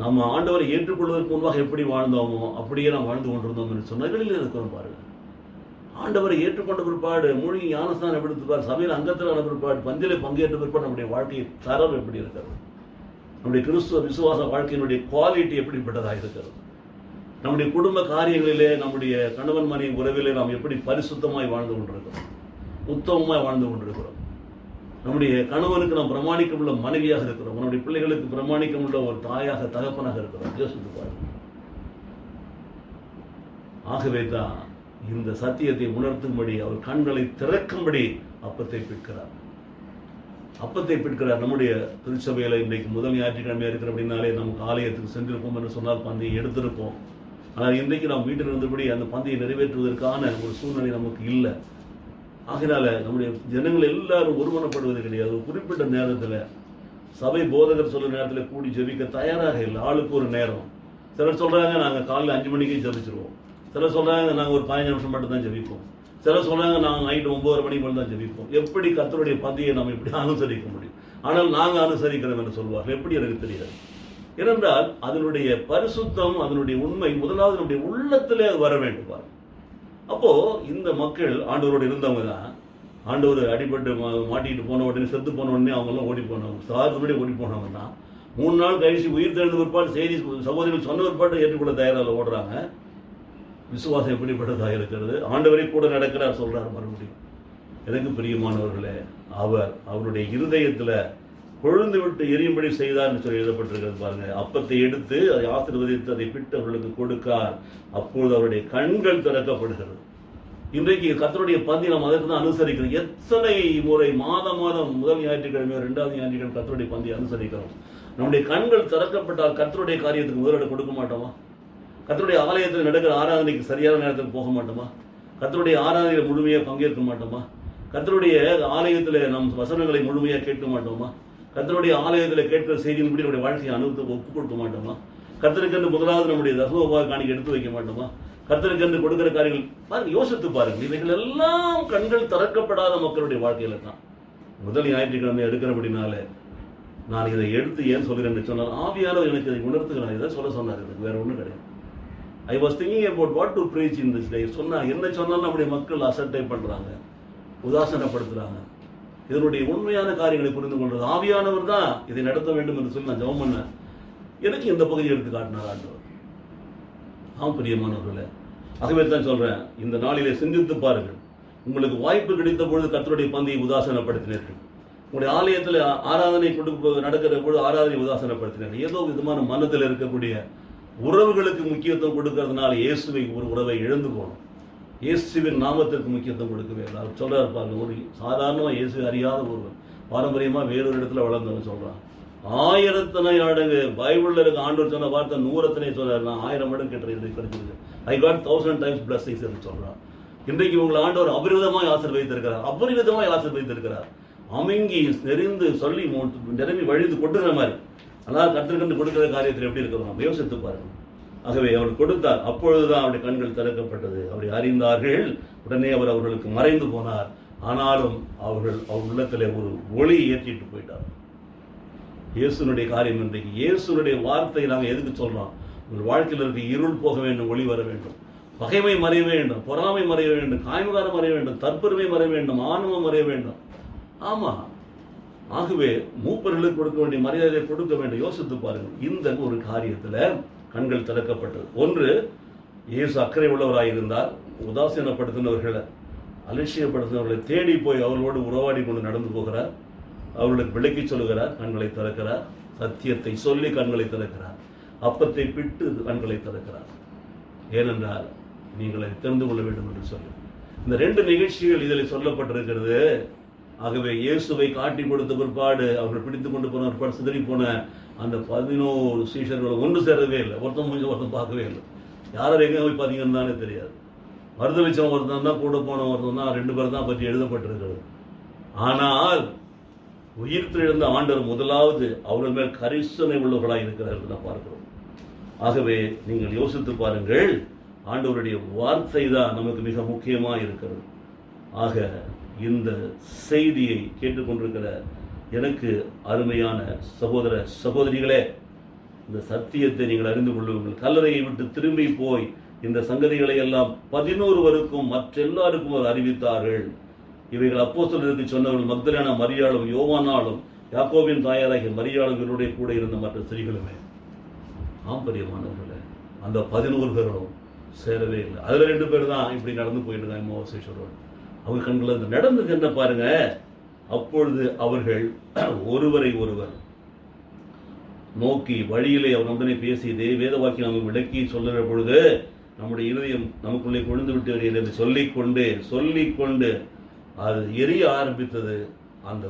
நம்ம ஆண்டவரை ஏற்றுக்கொள்வதற்கு முன்பாக எப்படி வாழ்ந்தோமோ அப்படியே நாம் வாழ்ந்து கொண்டிருந்தோம் என்று சொன்னகளில் இருக்கிறோம். பாருங்க, ஆண்டவரை ஏற்றுக்கொண்ட பிற்பாடு மூழ்கி ஞானஸ்தானம் எடுத்துப்பார், சபையில் அங்கத்திலான பிற்பாடு, பந்திலே பங்கேற்ற பிற்பாடு நம்முடைய வாழ்க்கையை தரம் எப்படி இருக்கிறது? நம்முடைய கிறிஸ்துவ விசுவாச வாழ்க்கையினுடைய குவாலிட்டி எப்படிப்பட்டதாக இருக்கிறது? நம்முடைய குடும்ப காரியங்களிலே, நம்முடைய கணவன் மனைவி உறவிலே நாம் எப்படி பரிசுத்தமாய் வாழ்ந்து கொண்டிருக்கிறோம், உத்தமமாய் வாழ்ந்து கொண்டிருக்கிறோம்? நம்முடைய கணவனுக்கு நாம் பிரமாணிக்கமுள்ள மனைவியாக இருக்கிறோம், நம்முடைய பிள்ளைகளுக்கு பிரமாணிக்கமுள்ள ஒரு தாயாக தகப்பனாக இருக்கிறோம். யோசித்து பாருங்கள். ஆகவே தான் இந்த சத்தியத்தை உணர்த்தும்படி அவர் கண்களை திறக்கும்படி அப்பத்தை பிற்கிறார். நம்முடைய திருச்சபையில் இன்றைக்கு முதல் ஞாயிற்றுக்கிழமையாக இருக்கிற அப்படின்னாலே நமக்கு ஆலயத்துக்கு சென்றிருப்போம் என்று சொன்னால் பந்தியை எடுத்திருப்போம். ஆனால் இன்றைக்கு நாம் வீட்டில் இருந்தபடி அந்த பந்தியை நிறைவேற்றுவதற்கான ஒரு சூழ்நிலை நமக்கு இல்லை. ஆகினால நம்முடைய ஜனங்கள் எல்லாரும் ஒருமனப்படுவது கிடையாது. ஒரு குறிப்பிட்ட நேரத்தில் சபை போதகர் சொல்ல நேரத்தில் கூடி ஜெபிக்க தயாராக இல்லை. ஆளுக்கு ஒரு நேரம். சிலர் சொல்கிறாங்க நாங்கள் காலையில் 5 மணிக்கு ஜெபிச்சிருவோம், சிலர் சொல்கிறாங்க நாங்கள் ஒரு 15 நிமிஷம் மட்டும் தான் ஜெபிப்போம், சிலர் சொல்கிறாங்க நாங்கள் நைட்டு 9 மணிக்கு மட்டும் தான் ஜெபிப்போம். எப்படி கர்த்தருடைய பந்தியை நம்ம இப்படி அனுசரிக்க முடியும்? ஆனால் நாங்கள் அனுசரிக்கிறோம் என்று சொல்வார்கள். எப்படி எனக்கு தெரியாது. ஏனென்றால் அதனுடைய பரிசுத்தம், அதனுடைய உண்மை முதலாவது நம்முடைய உள்ளத்திலே அது வர வேண்டும். அப்போ இந்த மக்கள் ஆண்டவரோடு இருந்தவங்க தான். ஆண்டவர் அடிபட்டு மாட்டிக்கிட்டு போன உடனே, செத்து போன உடனே அவங்கெல்லாம் ஓடி போனவங்க, சார்படி ஓடி போனவங்க தான். 3 நாள் கழிச்சு உயிர் தெழுந்த பிற்பாடு செய்தி சகோதரிகள் சொன்ன பிற்பாடு ஏற்றுக்கொள்ள தயாராக ஓடுறாங்க. விசுவாசம் எப்படிப்பட்டதாக இருக்கிறது? ஆண்டவரே கூட நடக்கிறார் சொல்றார். மறுபடியும் எனக்கு பிரியமானவர்களே, அவருடைய இருதயத்தில் கொழுந்து விட்டு எரியும்படி செய்தார் என்று சொல்லி எழுதப்பட்டிருக்கிறது. பாருங்க, அப்பத்தை எடுத்து அதை ஆசீர்வதித்து அதை பிட்டு அவர்களுக்கு கொடுக்கார். அப்பொழுது அவருடைய கண்கள் திறக்கப்படுகிறது. இன்றைக்கு கர்த்தருடைய பந்தி நாம் அதற்கு தான் அனுசரிக்கிறோம். எத்தனை முறை மாதம் முதல் ஞாயிற்றுக்கிழமை 2வது ஞாயிற்றுக்கிழமை கர்த்தருடைய பந்தி அனுசரிக்கிறோம். நம்முடைய கண்கள் திறக்கப்பட்டால் கர்த்தருடைய காரியத்துக்கு முதலிடம் கொடுக்க மாட்டோமா? கர்த்தருடைய ஆலயத்தில் நடக்கிற ஆராதனைக்கு சரியான நேரத்தில் போக மாட்டோமா? கர்த்தருடைய ஆராதனையில் முழுமையாக பங்கேற்க மாட்டோமா? கர்த்தருடைய ஆலயத்தில் நம் வசனங்களை முழுமையாக கேட்க மாட்டோமா? கர்த்தருடைய ஆலயத்தில் கேட்கிற செய்தியின்படி நம்முடைய வாழ்க்கையை ஒப்புக் கொடுக்க மாட்டோமா? கர்த்தருக்கென்று முதலாவது நம்முடைய தசமபாக காணிக்கை எடுத்து வைக்க மாட்டோமா? கர்த்தருக்கென்று கொடுக்கிற காரியங்கள் பாருங்க, யோசித்து பாருங்கள். இவைகள் எல்லாம் கண்கள் திறக்கப்படாத மக்களுடைய வாழ்க்கையில தான். முதல் ஞாயிற்றுக்கிழமை எடுக்கிறபடினால நான் இதை எடுத்து ஏன் சொல்கிறேன்னு சொன்னால், ஆவியானவர் எனக்கு இதை உணர்த்துக்கிறார். இதை சொல்ல சொன்னார், எனக்கு வேற ஒன்றும் கிடையாது. I was thinking about what to preach in this day. என்ன சொன்னாலும் நம்முடைய மக்கள் அசட்டை பண்ணுறாங்க, உதாசனப்படுத்துகிறாங்க. இதனுடைய உண்மையான காரியங்களை புரிந்து கொள்வது ஆவியானவர் தான் இதை நடத்த வேண்டும் என்று சொல்லி நான் ஜெபம் பண்ணேன். எனக்கு இந்த பகுதியை எடுத்து காட்டினார் ஆண்டவர். பிரியமானவர்களே, ஆகவே தான் சொல்கிறேன், இந்த நாளிலே சிந்தித்து பாருங்கள். உங்களுக்கு வாய்ப்பு கிடைத்த பொழுது கர்த்தருடைய பந்தியை உதாசனப்படுத்தினீர்கள். உங்களுடைய ஆலயத்தில் ஆராதனை நடக்கிற பொழுது ஆராதனை உதாசனப்படுத்தினீர்கள். ஏதோ விதமான மனத்தில் இருக்கக்கூடிய உறவுகளுக்கு முக்கியத்துவம் கொடுக்கறதுனால இயேசுவை ஒரு உறவை இழந்து போகணும். இயேசுவின் நாமத்திற்கு முக்கியத்துவம் கொடுக்கவே இல்லை. அவர் சொல்கிறார் பாருங்க, ஒரு சாதாரணமாக இயேசு அறியாத ஒருவன், பாரம்பரியமாக வேறொரு இடத்துல வளர்ந்தவன் சொல்கிறான். 1000 மடங்கு பைபிளில் இருக்க ஆண்டவர் சொன்ன வார்த்தை 100 சொன்னார். நான் 1000 மடங்கு கிடைச்சிருக்கு. ஐ காட் 1000 times blessings என்று சொல்கிறான். இன்றைக்கு உங்களை ஆண்டவர் அபரிவிதமாய் ஆசீர்வதித்திருக்கிறார். அமிங்கி நெறிந்து சொல்லி நிரம்பி வழிந்து கொட்டுகிற மாதிரி. அதாவது கற்றுக்கொண்டு கொடுக்கிற காரியத்தில் எப்படி இருக்கிறோம் நம்ம யோசித்து பாருங்கள். ஆகவே அவர் கொடுத்தார். அப்பொழுதுதான் அவருடைய கண்கள் திறக்கப்பட்டது. அவரை அறிந்தார்கள். உடனே அவர் அவர்களுக்கு மறைந்து போனார். ஆனாலும் அவர் உள்ளத்திலே ஒரு ஒளி ஏற்றிட்டு போயிட்டார். இயேசுனுடைய காரியம் இன்றைக்கு இயேசுனுடைய வார்த்தையை நாங்கள் எதுக்கு சொல்றோம்? உங்கள் வாழ்க்கையில் இருக்க இருள் போக வேண்டும், ஒளி வர வேண்டும், பகைமை மறைய வேண்டும், பொறாமை மறைய வேண்டும், காய்மகாரம் மறைய வேண்டும், தற்பெருமை மறைய வேண்டும், ஆணவம் மறைய வேண்டும். ஆமா, ஆகவே மூப்பர்களுக்கு கொடுக்க வேண்டிய மரியாதையை கொடுக்க வேண்டும். யோசித்து பாருங்கள். இந்த ஒரு காரியத்தில் கண்கள் திறக்கப்பட்டது. ஒன்று, இயேசு அக்கறை உள்ளவராயிருந்தார். உதாசீனப்படுத்தினவர்களை, அலட்சியப்படுத்தினவர்களை தேடி போய் அவர்களோடு உறவாடி கொண்டு நடந்து போகிறார். அவர்களுக்கு விளக்கி சொல்லுகிறார், கண்களை திறக்கிறார். சத்தியத்தை சொல்லி கண்களை திறக்கிறார். அப்பத்தை பிட்டு கண்களை திறக்கிறார். ஏனென்றால் நீங்கள் அதை தெரிந்து கொள்ள வேண்டும் என்று சொல்லி இந்த 2 நிகழ்ச்சிகள் இதில் சொல்லப்பட்டிருக்கிறது. ஆகவே இயேசுவை காட்டி கொடுத்த பிற்பாடு அவர்கள் பிடித்து கொண்டு போன பிற்பாடு சிதறி போன அந்த 11 சீஷர்களும் ஒன்று சேரவே இல்லை. ஒருத்தன் முடிஞ்ச ஒருத்தன் பார்க்கவே இல்லை. யாரும் எங்கே போய் பார்த்தீங்கன்னு தானே தெரியாது. மறுதளிச்சவன் ஒருத்தன் தான், கூட போன ஒருத்தன் தான், 2 பேர் தான் பற்றி எழுதப்பட்டிருக்கிறது. ஆனால் உயிர்த்தெழுந்த ஆண்டவர் முதலாவது அவர்கள் மேல் கரிசனை உள்ளவர்களாக இருக்கிறார்கள் நான் பார்க்கிறோம். ஆகவே நீங்கள் யோசித்து பாருங்கள், ஆண்டவருடைய வார்த்தை தான் நமக்கு மிக முக்கியமாக இருக்கிறது. ஆக இந்த செய்தியை கேட்டுக்கொண்டிருக்கிற எனக்கு அருமையான சகோதர சகோதரிகளே, இந்த சத்தியத்தை நீங்கள் அறிந்து கொள்ளுங்கள். கல்லறையை விட்டு திரும்பி போய் இந்த சங்கதிகளை எல்லாம் 11 மற்றெல்லாருக்கும் அவர் அறிவித்தார்கள். இவைகள் அப்போஸ்தலருக்கு சொன்னவர்கள் மக்தலேனா மரியாளும், யோவானாலும், யாக்கோபின் தாயாராகிய மரியாளும், இவருடைய கூட இருந்த மற்ற ஸ்திரீகளுமே. பிரியமானவர்களே, அந்த 11 பேரும் சேரவே இல்லை. அதில் 2 பேர் தான் இப்படி நடந்து போயிருந்தாங்க. மோசேஸ்வரன் அவங்க கண்களில் நடந்தது என்ன பாருங்க. அப்பொழுது அவர்கள் ஒருவரை ஒருவர் நோக்கி வழியிலே அவர் உடனே பேசி வேத வாக்கியம் நமக்கு விளக்கி சொல்லுகிற பொழுது நம்முடைய இருதயம் நமக்குள்ளே கொழுந்து விட்டு வருகிறது என்று சொல்லிக்கொண்டு அது எரிய ஆரம்பித்தது. அந்த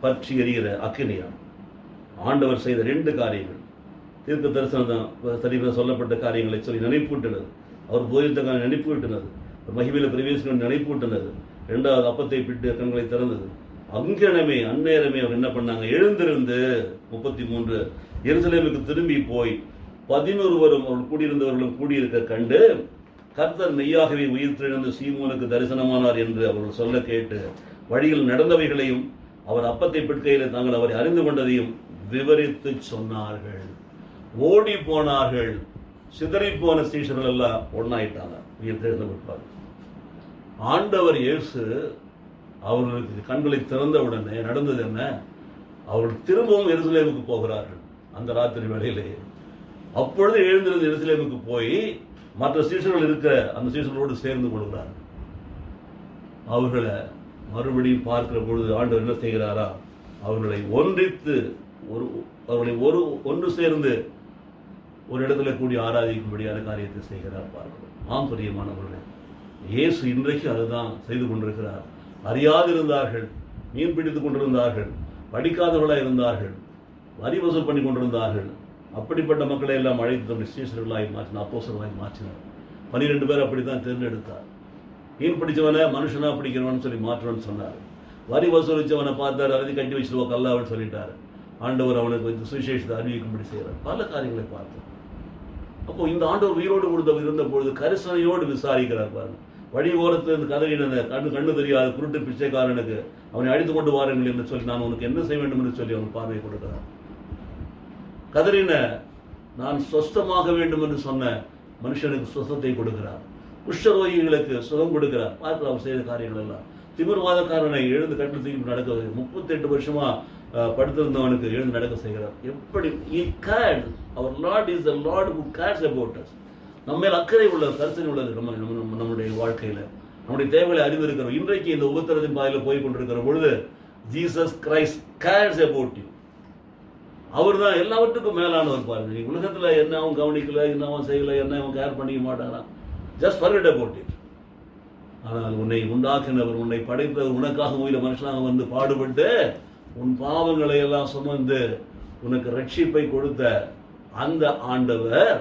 பற்றி எரிகிற அக்கினியா ஆண்டவர் செய்த 2 காரியங்கள், தீர்க்க தரிசனம் சொல்லப்பட்ட காரியங்களை சொல்லி நினைப்பூட்டினது. அவர் போதித்த நினைப்பூட்டினது. மகிமையில் பிரவேசிக்க நினைப்பூட்டினது. 2வது அப்பத்தை பிட்டு கண்களை திறந்தது. அந்நேரமே அவர் என்ன பண்ணாங்க? எழுந்திருந்து 33 எருசலேமுக்கு திரும்பி போய் 11 அவர்கள் கூடியிருந்தவர்களும் கூடியிருக்க கண்டு கர்த்தர் மெய்யாகவே உயிர்த்தெழுந்து சீமோனுக்கு தரிசனமானார் என்று அவர்கள் சொல்ல கேட்டு வழியில் நடந்தவைகளையும் அவர் அப்பத்தை பிட்கையில் தாங்கள் அவரை அறிந்து கொண்டதையும் விவரித்து சொன்னார்கள். ஓடி போனார்கள். சிதறி போன சீஷர்கள் எல்லாம் ஒன்னாயிட்டாங்க. உயிர்த்தெழுந்த விட்டார். ஆண்டவர் இயேசு அவர்களுக்கு கண்களை திறந்த உடனே நடந்தது என்ன? அவர்கள் திரும்பவும் எருசலேமுக்கு போகிறார்கள் அந்த ராத்திரி வேளையிலே. அப்பொழுது எழுந்திருந்து எருசலேமுக்கு போய் மற்ற சீஷர்கள் இருக்கிற அந்த சீஷர்களோடு சேர்ந்து கொள்கிறார்கள். அவர்களை மறுபடியும் பார்க்கிற பொழுது ஆண்டவர் என்ன செய்கிறாரா? அவர்களை ஒன்றித்து ஒன்று சேர்ந்து ஒரு இடத்துல கூடி ஆராதிக்கும்படியான காரியத்தை செய்கிறார் பார்க்கிறோம். பிரியமானவர்களே, இயேசு இன்றைக்கு அதுதான் செய்து கொண்டிருக்கிறார். அறியாதிருந்தார்கள், மீன் பிடித்துக் கொண்டிருந்தார்கள், படிக்காதவர்களாக இருந்தார்கள், வரி வசூல் பண்ணி கொண்டிருந்தார்கள். அப்படிப்பட்ட மக்களை எல்லாம் அழைத்து தம்முடைய சீஷர்களாய் மாற்றினார், அப்போஸ்தலர்களாய் மாற்றினார். 12 பேர் அப்படித்தான் தேர்ந்தெடுத்தார். மீன் பிடிச்சவனை மனுஷனா பிடிக்கிறவன் சொல்லி மாற்றுவன்னு சொன்னார். வரி வசூலிச்சவனை பார்த்தார், அறுதி கட்டி வச்சுருவா கல்லாவன்னு சொல்லிட்டார். ஆண்டவர் அவனுக்கு இந்த சுவிசேஷத்தை அறிவிக்கும்படி செய்கிறார். பல காரியங்களை பார்த்தோம். அப்போ இந்த ஆண்டவர் உயிரோடு இருந்த பொழுது கரிசனையோடு விசாரிக்கிறார் பாருங்க. வழி ஓரத்திலிருந்து கதறின கண்ணு தெரியாத குருட்டு பிச்சைக்காரனுக்கு அவனை அழித்து கொண்டு வாருங்கள் என்று சொல்லி நான் உனக்கு என்ன செய்ய வேண்டும் என்று சொல்லி அவன் பார்வை கொடுக்கிறான். கதறின நான் சொஸ்தமாக வேண்டும் என்று சொன்ன மனுஷனுக்கு சுத்தத்தை கொடுக்கிறார். குஷ்டரோகிகளுக்கு சுகம் கொடுக்கிறார். பார்த்து அவர் செய்த காரியங்கள் எல்லாம். திமிர்வாதக்காரனை எழுந்து கட்டில் தூக்கி நடக்க 38 வருஷமா படுத்திருந்தவனுக்கு எழுந்து நடக்க செய்கிறார். எப்படி அவர் lord is the lord who cares about us. நம்ம மேல் அக்கறை உள்ளது, கருத்தனை உள்ளது. நம்முடைய வாழ்க்கையில நம்முடைய தேவைகளை அறிந்திருக்கிறோம். இன்றைக்கு இந்த உபத்திரத்தின் பாதையில் போய் கொண்டிருக்கிற பொழுது Jesus Christ cares about you. அவர் தான் எல்லாவற்றுக்கும் மேலானவர். பாருங்க, நீ உலகத்துல என்ன அவன் கவனிக்கல, என்ன அவன் செய்யல, என்ன அவன் கேர் பண்ணிக்க மாட்டாரான். Just forget about it. ஆனால் உன்னை உண்டாக்கினவர், உன்னை படைத்தவர், உனக்காக உயிர மனுஷனாக வந்து பாடுபட்டு உன் பாவங்களை எல்லாம் சுமந்து உனக்கு ரட்சிப்பை கொடுத்த அந்த ஆண்டவர்,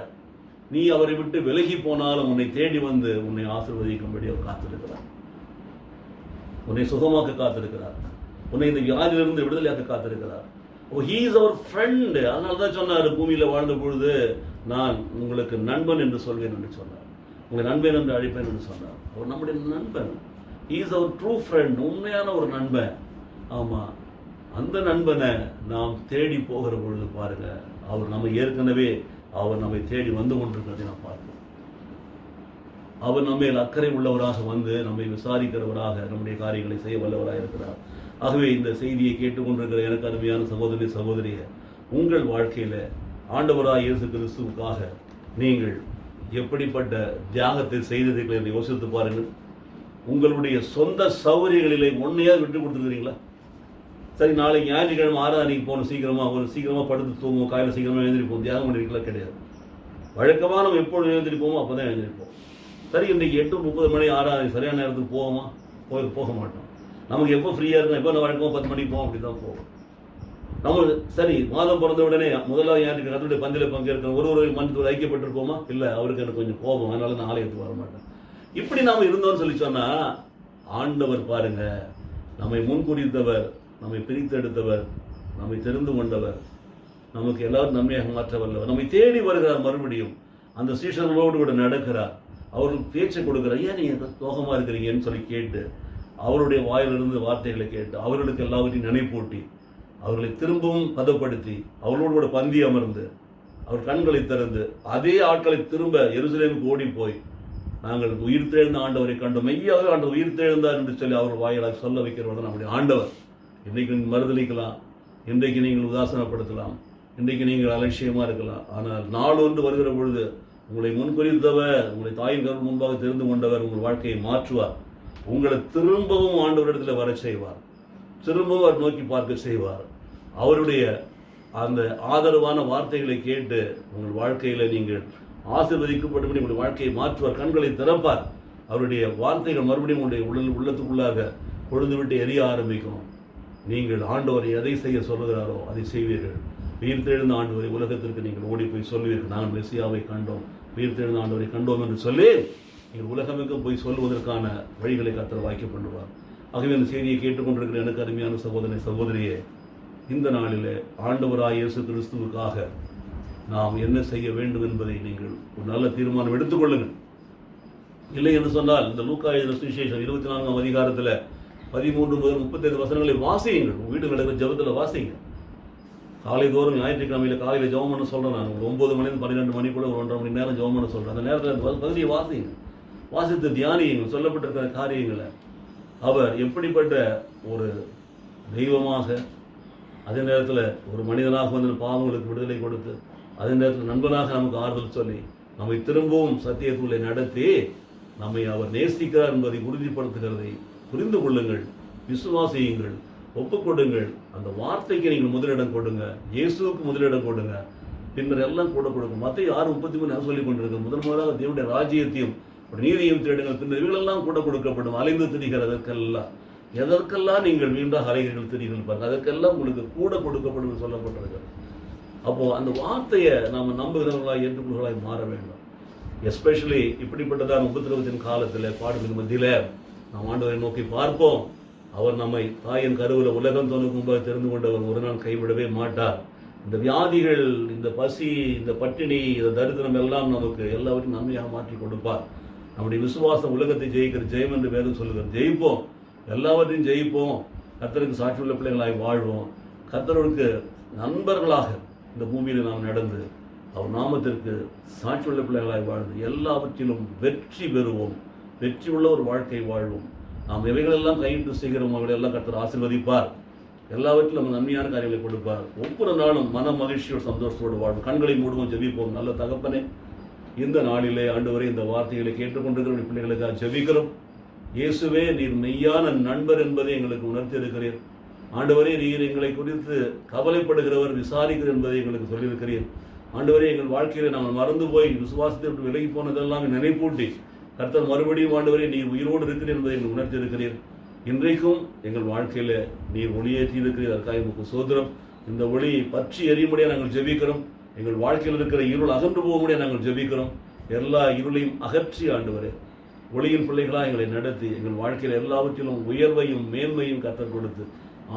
நீ அவரை விட்டு விலகி போனாலும் உன்னை தேடி வந்து உன்னை ஆசீர்வதிக்கும்படி அவர் காத்திருக்கிறார். உன்னை சுகமாக்க காத்திருக்கிறார். உன்னை இந்த வியாதியிலிருந்து விடுதலையாக்க காத்திருக்கிறார். He is our friend. அதனால தான் சொன்னார், பூமியில் வாழ்ந்த பொழுது நான் உங்களுக்கு நண்பன் என்று சொல்வேன் என்று சொன்னார். உங்களை நண்பன் என்று அழைப்பேன் என்று சொன்னார். அவர் நம்முடைய நண்பன். He is our true friend. உண்மையான ஒரு நண்பன். ஆமா, அந்த நண்பனை நாம் தேடி போகிற பொழுது பாருங்க, அவர் நம்ம ஏற்கனவே அவர் நம்மை தேடி வந்து கொண்டிருக்கிறதை நாம் பார்க்கிறோம். அவர் நம்ம அக்கறை உள்ளவராக வந்து நம்மை விசாரிக்கிறவராக நம்முடைய காரியங்களை செய்ய வல்லவராக இருக்கிறார். ஆகவே இந்த செய்தியை கேட்டுக்கொண்டிருக்கிற எனக்கு அருமையான சகோதரி சகோதரிய, உங்கள் வாழ்க்கையில ஆண்டவராய் இயேசு கிறிஸ்துவுக்காக நீங்கள் எப்படிப்பட்ட தியாகத்தை செய்தீர்கள் என்று யோசித்து பாருங்கள். உங்களுடைய சொந்த சௌகரியங்களிலே ஒன்னையாவது விட்டு கொடுத்துருக்கிறீங்களா? சரி, நாளைக்கு ஞாயிற்றுக்கிழமை ஆராதனைக்கு போகணும், சீக்கிரமா படுத்து தூங்குவோம், காலையில் சீக்கிரமா எழுந்திரிப்போம், தியாகம் பண்ணிருக்கலாம் கிடையாது. வழக்கமாக நம்ம எப்பொழுது எழுந்திரிப்போமோ அப்போ தான் எழுந்திரிப்போம். சரி, இன்றைக்கி 8:30 மணி ஆராதனை சரியான நேரத்துக்கு போவோமா? போக மாட்டோம். நமக்கு எப்போ ஃப்ரீயாக இருக்கணும், எப்போ நான் வழக்கமாக 10 மணிக்கு போவோம், அப்படி தான் போவோம். நம்ம சரி, மாதம் பிறந்த உடனே முதலாவது ஞாயிற்றுக்கு கர்த்தருடைய பந்தியில் பங்கேற்கணும், ஒரு மனிதர் ஐக்கியப்பட்டிருப்போமா? இல்லை, அவருக்கு எனக்கு கொஞ்சம் கோபம், அதனால நான் ஆலயத்துக்கு வர மாட்டேன். இப்படி நாம் இருந்தோம்னு சொல்லி சொன்னால், ஆண்டவர் பாருங்க, நம்மை முன்குறித்தவர், நம்மை பிரித்தெடுத்தவர், நம்மை தெரிந்து கொண்டவர், நமக்கு எல்லாரும் நன்மையாக மாற்ற வல்லவர், நம்மை தேடி வருகிறார். மறுபடியும் அந்த சீஷர்களோடு கூட நடக்கிறார். அவர்களுக்கு பேச்சை கொடுக்குறார். ஏன் நீங்கள் சோகமாக இருக்கிறீங்கன்னு சொல்லி கேட்டு, அவருடைய வாயிலிருந்து வார்த்தைகளை கேட்டு, அவர்களுக்கு எல்லாவற்றையும் நினைப்பூட்டி, அவர்களை திரும்பவும் பதப்படுத்தி, அவர்களோடு கூட பந்தி அமர்ந்து, அவர் கண்களை திறந்து, அதே ஆட்களை திரும்ப எருசலேமுக்கு ஓடி போய், நாங்கள் உயிர்த்தெழுந்த ஆண்டவரை கண்டோம், மெய்யாகவே ஆண்டவர் உயிர்த்தெழுந்தார் என்று சொல்லி அவர் வாயிலாக சொல்ல வைக்கிறவர் நம்முடைய ஆண்டவர். இன்றைக்கு நீங்கள் மறுதளிக்கலாம், இன்றைக்கு நீங்கள் உதாசனப்படுத்தலாம், இன்றைக்கு நீங்கள் அலட்சியமாக இருக்கலாம். ஆனால் நாளொன்று வருகிற பொழுது உங்களை முன்குறித்தவர், உங்களை தாயின் கருள் முன்பாக தெரிந்து கொண்டவர் உங்கள் வாழ்க்கையை மாற்றுவார். உங்களை திரும்பவும் ஆண்டவரிடத்தில் வர செய்வார். திரும்பவும் அவர் நோக்கி பார்க்க செய்வார். அவருடைய அந்த ஆதரவான வார்த்தைகளை கேட்டு உங்கள் வாழ்க்கையில் நீங்கள் ஆசீர்வதிக்கப்பட்டபடி உங்களுடைய வாழ்க்கையை மாற்றுவார். கண்களை திறப்பார். அவருடைய வார்த்தைகள் மறுபடியும் உங்களுடைய உள்ளத்துக்குள்ளாக கொழுந்துவிட்டு எரிய ஆரம்பிக்கும். நீங்கள் ஆண்டவரை எதை செய்ய சொல்லுகிறாரோ அதை செய்வீர்கள். உயிர்த்தெழுந்த ஆண்டவரை உலகத்திற்கு நீங்கள் ஓடி போய் சொல்லுவீர்கள், நாங்கள் மெசியாவை கண்டோம், உயிர்த்தெழுந்த ஆண்டவரை கண்டோம் என்று சொல்லி நீங்கள் உலகமெங்கும் போய் சொல்வதற்கான வழிகளை கர்த்தர் வாய்க்க பண்ணுவார். ஆகவே இந்த செய்தியை கேட்டுக்கொண்டிருக்கிற எனக்கு அருமையான சகோதரனை சகோதரியே, இந்த நாளிலே ஆண்டவராய் இயேசு கிறிஸ்துவுக்காக நாம் என்ன செய்ய வேண்டும் என்பதை நீங்கள் ஒரு நல்ல தீர்மானம் எடுத்துக்கொள்ளுங்கள். இல்லை என்று சொன்னால் இந்த லூக்கா எழுதின சுவிசேஷம் 24ஆம் அதிகாரத்தில் 13 முதல் 35 வசனங்களை வாசியுங்கள். உங்கள் வீடு நடக்கிற ஜபத்தில் வாசிங்க. காலை தோறும் ஞாயிற்றுக்கிழமையில் காலையில் ஜெபம் பண்ண சொல்கிறேன். நான் 9 மணிலேருந்து 12 மணி கூட 1.5 மணி நேரம் ஜெபம் பண்ண சொல்கிறேன். அந்த நேரத்தில் அந்த பகுதியை வாசிங்க, வாசித்து தியானியுங்கள். சொல்லப்பட்டிருக்கிற காரியங்களை அவர் எப்படிப்பட்ட ஒரு தெய்வமாக, அதே நேரத்தில் ஒரு மனிதனாக வந்து பாவங்களுக்கு விடுதலை கொடுத்து, அதே நேரத்தில் நண்பனாக நமக்கு ஆறுதல் சொல்லி நம்மை திரும்பவும் சத்தியத்துள்ளே நடத்தி நம்மை அவர் நேசிக்கிறார் என்பதை உறுதிப்படுத்துகிறதை புரிந்து கொள்ளுங்கள், விசுவாசியுங்கள், ஒப்புக்கொடுங்கள். அந்த வார்த்தைக்கு நீங்கள் முதலிடம் கொடுங்க, இயேசுவுக்கு முதலிடம் கொடுங்க, பின்னர் எல்லாம் கூட கொடுங்க. மத்திய 6:33 சொல்லிக் கொண்டிருக்க, முதலாக தேவனுடைய ராஜ்யத்தையும் நீதியையும் தேடுங்கள், பின்னர் இவைகளெல்லாம் கூட கொடுக்கப்படும். அலைந்து திரிகிறதற்கெல்லாம், எதற்கெல்லாம் நீங்கள் வீண்டாக அலைகிறீர்கள் திரிகள் பாருங்கள், அதற்கெல்லாம் உங்களுக்கு கூட கொடுக்கப்படும் சொல்லப்பட்டிருக்கிறது. அப்போ அந்த வார்த்தையை நாம் நம்புகிறவர்களாக ஏற்றுக்கொள்வர்களாக மாற வேண்டும். எஸ்பெஷலி இப்படிப்பட்டதான் உபத்திரவத்தின் காலத்தில் பாடுகளின் மத்தியில் நாம் ஆண்டவரை நோக்கி பார்ப்போம். அவர் நம்மை தாயின் கருவில் உலகம் தோன்றும் முன்பாக தெரிந்து கொண்டவர், ஒரு நாள் கைவிடவே மாட்டார். இந்த வியாதிகள், இந்த பசி, இந்த பட்டினி, இந்த தரித்திரம் எல்லாம் நமக்கு எல்லாவற்றையும் நன்மையாக மாற்றி கொடுப்பார். நம்முடைய விசுவாசம் உலகத்தை ஜெயிக்கிற ஜெயம் என்று வேதம் சொல்லுகிறது. ஜெயிப்போம், எல்லாவற்றையும் ஜெயிப்போம், கர்த்தருக்கு சாட்சியுள்ள பிள்ளைகளாய் வாழ்வோம், கர்த்தருக்கு நண்பர்களாக இந்த பூமியில் நாம் நடந்து அவர் நாமத்திற்கு சாட்சியுள்ள பிள்ளைகளாய் வாழ்ந்து எல்லாவற்றிலும் வெற்றி பெறுவோம், வெற்றி உள்ள ஒரு வாழ்க்கை வாழ்வோம். நாம் எவைகளெல்லாம் கையிட்டு செய்கிறோம் அவர்களெல்லாம் கர்த்தர் ஆசீர்வதிப்பார், எல்லாவற்றிலும் நம்ம நன்மையான காரியங்களை கொடுப்பார். ஒவ்வொரு நாளும் மன மகிழ்ச்சியோடு சந்தோஷத்தோடு வாழ்வோம். கண்களை மூடுவோம், ஜெபிப்போம். நல்ல தகப்பனே, இந்த நாளிலே ஆண்டவரே இந்த வார்த்தைகளை கேட்டுக்கொண்டிருக்கிற பிள்ளைகளுக்காக ஜெபிக்கிறோம். இயேசுவே, நீர் மெய்யான நண்பர் என்பதை எங்களுக்கு உணர்த்தி இருக்கிறீர். ஆண்டவரே, நீர் எங்களை குறித்து கவலைப்படுகிறவர், விசாரிக்கிறவர் என்பதை எங்களுக்கு சொல்லியிருக்கிறீர். ஆண்டவரே, எங்கள் வாழ்க்கையில நாங்கள் மறந்து போய் விசுவாசத்தை விட்டு விலகி போனதெல்லாம் நினைப்பூட்டி கர்த்தர் மறுபடியும் ஆண்டவரே நீர் உயிரோடு இருக்கிறீர் என்பதை எங்களுக்கு உணர்த்தி இருக்கிறீர். இன்றைக்கும் எங்கள் வாழ்க்கையில நீர் ஒளியேற்றி இருக்கிறீர், அதற்காக உங்களுக்கு சோதரம். இந்த ஒளியை பற்றி எறியும்படியாக நாங்கள் ஜெபிக்கிறோம். எங்கள் வாழ்க்கையில் இருக்கிற இருள் அகன்று போகும்படியாக நாங்கள் ஜெபிக்கிறோம். எல்லா இருளையும் அகற்றி ஆண்டவரே ஒளியின் பிள்ளைகளாக எங்களை நடத்தி எங்கள் வாழ்க்கையில் எல்லாவற்றிலும் உயர்வையும் மேன்மையும் கர்த்தர் கொடுத்து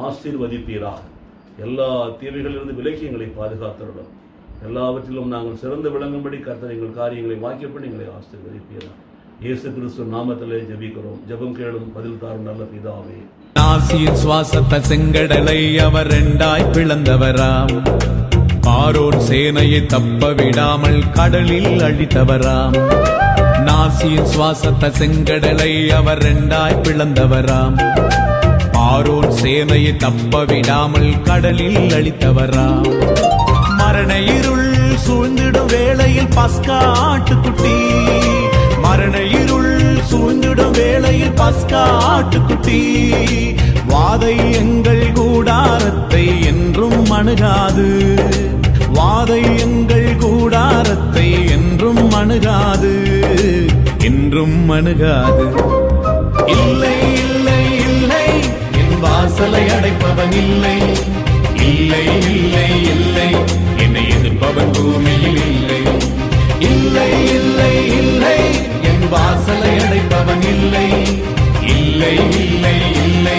ஆசீர்வதிப்பீராக. எல்லா தீமைகளிலிருந்து விலக்கி எங்களை பாதுகாத்தருடன் எல்லாவற்றிலும் நாங்கள் சிறந்து விளங்கும்படி கர்த்தர் எங்கள் காரியங்களை வாக்கியப்படி எங்களை ஆசீர்வதிப்பீராக. இயேசு கிறிஸ்து நாமத்திலே ஜெபிக்கிறோம். ஜெபம் கேளும், பதில் தாரும் நல்ல பிதாவே. நாசியின் சுவாசத்த செங்கடலை அவர் இரண்டாய் பிளந்தவராம், பார்வோன் சேனையை தப்ப விடாமல் கடலில் அழித்தவராம். நாசியின் சுவாசத்த செங்கடலை அவர் இரண்டாய் பிளந்தவராம், பார்வோன் சேனையை தப்ப விடாமல் கடலில் அழித்தவராம். மரண இருள் சூழ்ந்திடும் வேளையில் பஸ்கா ஆட்டுக்குட்டி, மரண இருள் சூழ்ந்திடும் வேளையில் பஸ்கா ஆட்டுக்குட்டி, வாதை எங்கள் கூடாரத்தை என்றும் அணுகாது, வாதை எங்கள் கூடாரத்தை என்றும் அணுகாது, என்றும் அணுகாது. இல்லை இல்லை இல்லை, என் வாசலை அடைப்பவன் இல்லை, இல்லை இல்லை இல்லை, என்னை எதிர்ப்பவன் பூமியில் இல்லை, இல்லை இல்லை இல்லை, என் வாசலை அடைப்பவன் இல்லை, இல்லை இல்லை இல்லை,